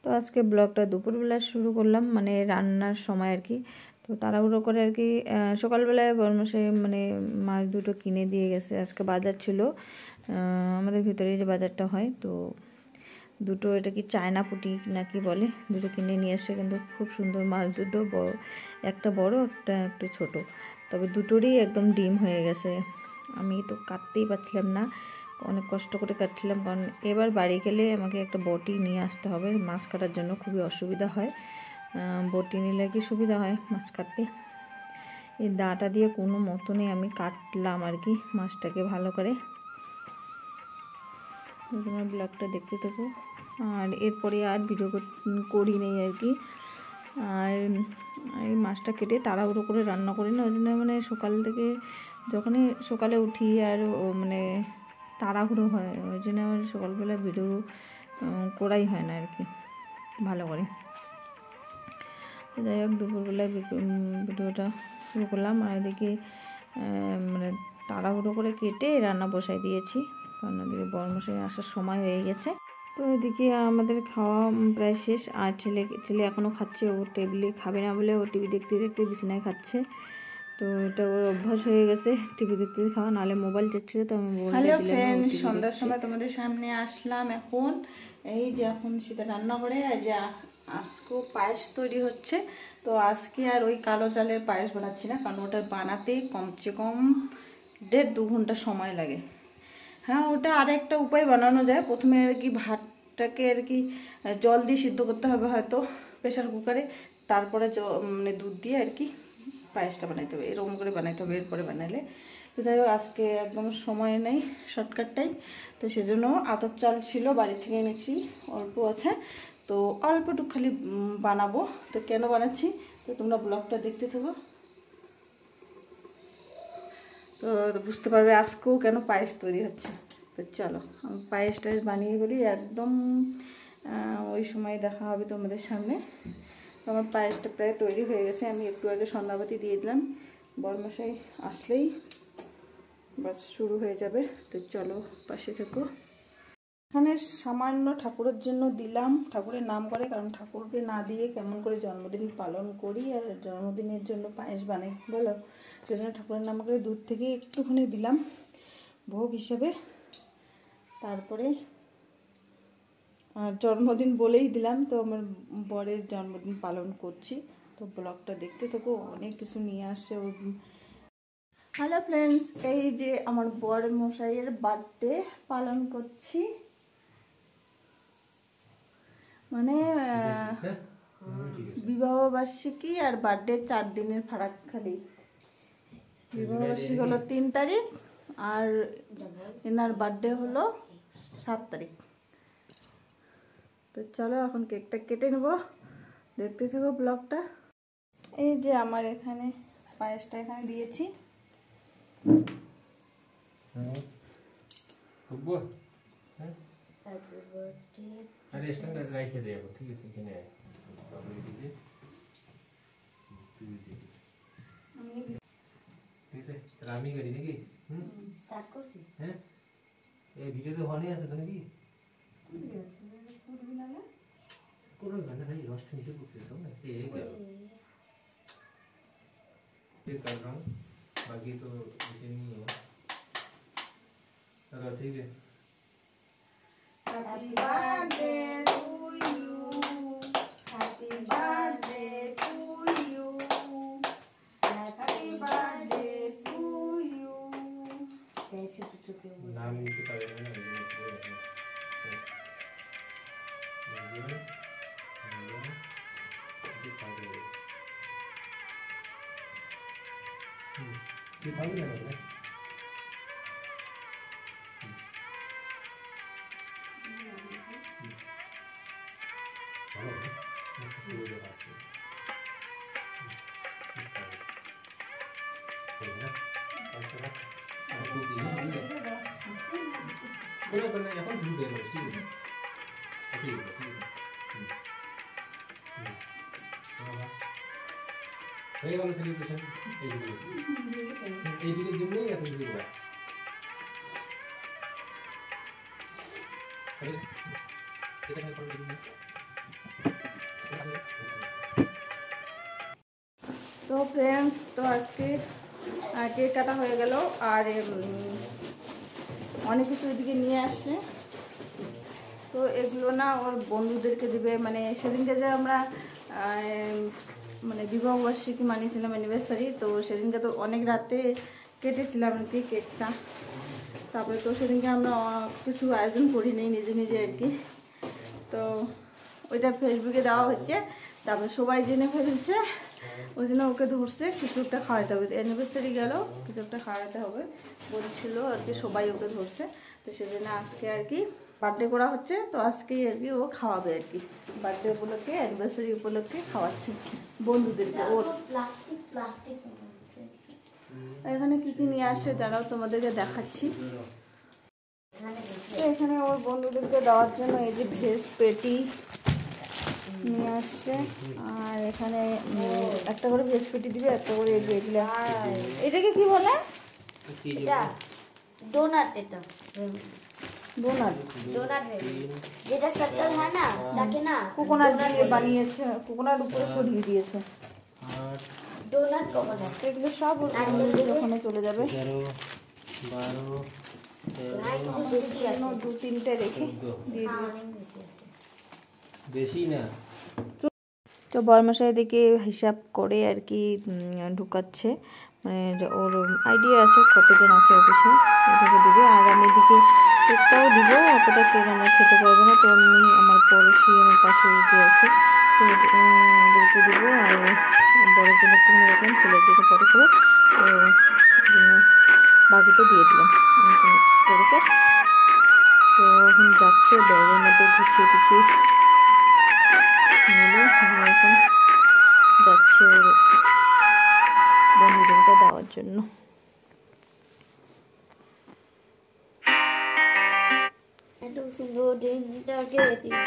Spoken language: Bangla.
তো আজকে ব্লগটা দুপুরবেলা শুরু করলাম, মানে রান্নার সময় আর কি। তো তাড়াহুড়ো করে আর কি সকালবেলায় বর্মশাই মানে মাছ দুটো কিনে দিয়ে গেছে। আজকে বাজার ছিল আমাদের ভিতরে যে বাজারটা হয়, তো দুটো এটা কি চায়না পুঁটি নাকি বলে, দুটো কিনে নিয়ে এসে কিন্তু খুব সুন্দর মাছ দুটো, বড় একটা বড় একটা একটু ছোট, তবে দুটোরই একদম ডিম হয়ে গেছে। আমি তো কাটতেই পারছিলাম না, অনেক কষ্ট করে কাটছিলাম, কারণ এবার বাড়ি গেলে আমাকে একটা বটি নিয়ে আসতে হবে। মাছ কাটার জন্য খুবই অসুবিধা হয়, বটি নিলে কি সুবিধা হয় মাছ কাটতে। এই দাটা দিয়ে কোনো মতনে আমি কাটলাম আর কি মাছটাকে ভালো করে। তোমার ব্লগটা দেখতে থাকো। আর এরপরে আর ভিডিও করি নেই আর কি। আর এই মাছটা কেটে তাড়াহুড়ো করে রান্না করি না, ওই জন্য মানে সকাল থেকে যখনই সকালে উঠি আর মানে তাড়াহুড়ো হয়, ওই জন্য আমার সকালবেলা ভিডিও করাই হয় না আর কি ভালো করে। যাই হোক, দুপুরবেলায় ভিডিওটা শুরু করলাম। আর এদিকে মানে তাড়াহুড়ো করে কেটে রান্না বসাই দিয়েছি, কারণ ওদিকে বর্মশাই আসার সময় হয়ে গেছে। তো এদিকে আমাদের খাওয়া প্রায় শেষ। আর ছেলে এখনও খাচ্ছে, ও টেবিলে খাবে না বলে ও টিভি দেখতে দেখতে বিছানায় খাচ্ছে। তো এটা ওর অভ্যাস হয়ে গেছে টিভি দেখতে খাওয়া, নাহলে মোবাইল চাচ্ছিল। তো আমি হ্যালো ফ্রেন্ড, সন্ধ্যার সময় তোমাদের সামনে আসলাম। এখন এই যে এখন সেটা রান্না করে যে আজকেও পায়েস তৈরি হচ্ছে। তো আজকে আর ওই কালো চালের পায়েস বানাচ্ছি না, কারণ ওটা বানাতে কমসে কম 1.5-2 ঘন্টা সময় লাগে। হ্যাঁ, ওটা আর একটা উপায় বানানো যায়। প্রথমে আর কি ভাতটাকে আর কি জল দিয়ে সিদ্ধ করতে হবে হয়তো প্রেশার কুকারে, তারপরে মানে দুধ দিয়ে আর কি পায়েসটা বানাইতে হবে, এরকম করে বানাইতে হবে, এরপরে বানালে। তো যাই হোক, আজকে একদম সময় নেই, শর্টকাট টাইম। তো সেজন্য আতপ চাল ছিল, বাড়ি থেকে এনেছি, অল্প আছে, তো অল্পটুকু খালি বানাবো। তো কেন বানাচ্ছি তো তোমরা ব্লগটা দেখতে থাকো, তো বুঝতে পারবে আজকেও কেন পায়েস তৈরি হচ্ছে। তো চলো আমি পায়েসটা বানিয়ে বলি, একদম ওই সময় দেখা হবে তোমাদের সামনে। তো আমার পায়েসটা প্রায় তৈরি হয়ে গেছে, আমি একটু আগে সন্ধ্যাবাতি দিয়ে দিলাম, বরমশাই আসলেই বাস শুরু হয়ে যাবে। তো চলো পাশে থেকো। এখানে সামান্য ঠাকুরের জন্য দিলাম, ঠাকুরের নাম করে, কারণ ঠাকুরকে না দিয়ে কেমন করে জন্মদিন পালন করি, আর জন্মদিনের জন্য পায়েস বানাই বলো। সেজন্য ঠাকুরের নাম করে দুধ থেকে একটুখানি দিলাম ভোগ হিসেবে। তারপরে জন্মদিন বলেই দিলাম, তো আমার বরের জন্মদিন পালন করছি। তো ব্লগটা দেখতে থাকো, অনেক কিছু নিয়ে আসছে ও। হ্যালো ফ্রেন্ডস, এই যে আমার বর মশাইয়ের বার্থডে পালন করছি, মানে বিবাহ বার্ষিকী আর বার্থডে 4 দিনের ফারাক খালি। বিবাহ বার্ষিকী হলো 3 তারিখ আর এনার বার্থডে হলো 7 তারিখ। তো চলো এখন কেকটা কেটে নেবো, দেখতে থাকো ব্লগটা। এই যে আমার এখানে পায়েসটা এখানে দিয়েছি। अरे स्टैंडर्ड राइट पे देखो, ठीक है ठीक है। ठीक है रामी करी नाকি স্টার্ট করছি। হ্যাঁ, এই ভিডিওতে হনে আছে তো নাকি পুরো গানা ভাই রষ্ট নিচে পড়ছে তো না, সে এই গেল ये कर रहा हूँ, बाकी तो इसे नहीं है। चलो ठीक है। Happy birthday to you, happy birthday to you, happy birthday to you। कैसे तो चुके हो नाम नहीं पता है ना, ये खाली है ना बोलो करना এখন শুরু দেব, ঠিক আছে ঠিক আছে ঠিক আছে। হয়ে গেল সেলিব্রেশন এইদিকের জন্যই এত কিছু হয়। এটা তো ফ্রেন্ডস, তো আজকে কেক কাটা হয়ে গেল, আর অনেক কিছু এদিকে নিয়ে আসছে। তো এগুলো না ওর বন্ধুদেরকে দিবে, মানে সেদিনকে যে আমরা মানে বিবাহবার্ষিকী মানিয়েছিলাম, অ্যানিভার্সারি, তো সেদিনকে তো অনেক রাতে কেটেছিলাম আর কি কেকটা। তারপরে তো সেদিনকে আমরা কিছু আয়োজন করিনি, নিজে নিজে আর কি। তো ওইটা ফেসবুকে দেওয়া হচ্ছে, তারপরে সবাই জেনে ফেলছে, ওই জন্য ওকে ধরছে কিছু একটা খাওয়াতে হবে। অ্যানিভার্সারি গেল, কিছু একটা খাওয়াতে হবে বলছিল আর কি, সবাই ওকে ধরছে। তো সেজন্য আজকে আর কি বার্থডে করা হচ্ছে, তো আজকেই আর কি ও খাওয়াবে আর কি, বার্থডে উপলক্ষে, অ্যানিভার্সারি উপলক্ষে খাওয়াচ্ছে বন্ধুদেরকে ওর। প্লাস্টিক এখানে কি কি নিয়ে আসে দাঁড়াও তোমাদেরকে দেখাচ্ছি। তো এখানে ওর বন্ধুদেরকে দেওয়ার জন্য এই যে ভেজ পেটি নিয়ে আসছে, আর এখানে একটা করে ভেজ পেটি দিবে, একটা করে এগুলো। এটাকে কি বলে? डोनट এটা ডোনাট। ডোনাট যেটা সার্কেল হয় না, তাকে না কোকোনাট দিয়ে বানিয়েছে, কোকোনাট উপরে ছড়িয়ে দিয়েছে। Donut coconut. এগুলো সব ওখানে চলে যাবে। 2-3টে রেখে দিয়ে দিবে, বেশি না। তো বরমশাই দিকে হিসাব করে আর কি ঢুকাচ্ছে, মানে ওর আইডিয়া আছে কতজন আছে অফিসে, এটাকে দিবে। আর আমি এদিকে কেকটাও দিব, অতটা কেক আমরা খেতে পারবো না, তো আমি আমার পড়োশি, আমার পাশে যে আছে, তো ওদেরকে দিব। আর বড়ের জন্য একটু এরকম, ছেলের জন্য পরে করে, তো বাকিটা দিয়ে দিলাম করে। তো এখন যাচ্ছে, ব্যাগের মধ্যে গুছিয়ে টুছিয়ে নিল, এখন যাচ্ছে ওর বন্ধুদেরকে দেওয়ার জন্য। এত সুন্দর দিনটাকে দিয়ে